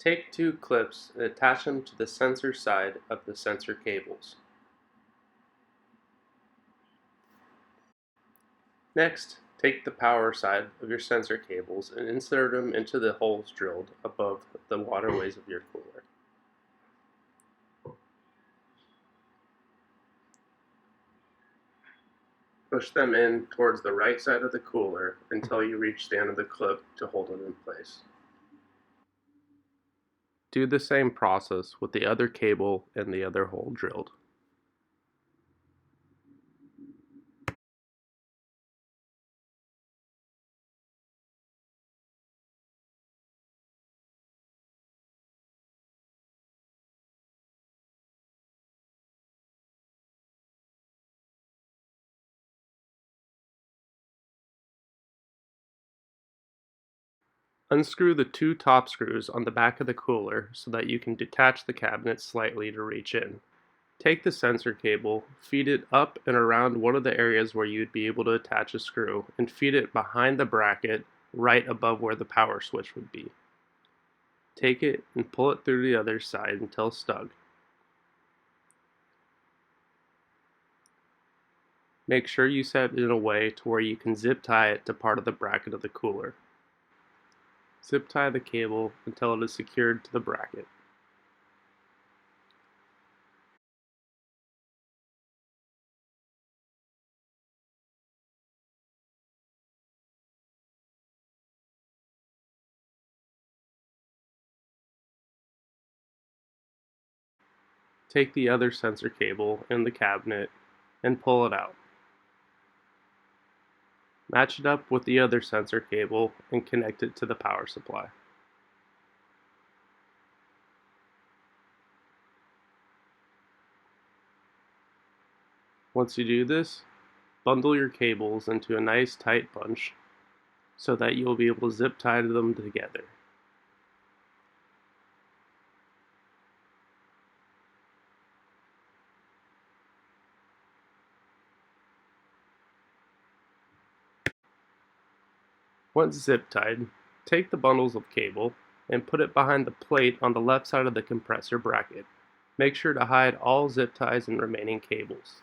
Take two clips and attach them to the sensor side of the sensor cables. Next, take the power side of your sensor cables and insert them into the holes drilled above the waterways of your cooler. Push them in towards the right side of the cooler until you reach the end of the clip to hold them in place. Do the same process with the other cable and the other hole drilled. Unscrew the two top screws on the back of the cooler so that you can detach the cabinet slightly to reach in. Take the sensor cable, feed it up and around one of the areas where you'd be able to attach a screw, and feed it behind the bracket right above where the power switch would be. Take it and pull it through the other side until snug. Make sure you set it in a way to where you can zip tie it to part of the bracket of the cooler. Zip tie the cable until it is secured to the bracket. Take the other sensor cable in the cabinet and pull it out. Match it up with the other sensor cable and connect it to the power supply. Once you do this, bundle your cables into a nice tight bunch so that you'll be able to zip tie them together. Once zip tied, take the bundles of cable and put it behind the plate on the left side of the compressor bracket. Make sure to hide all zip ties and remaining cables.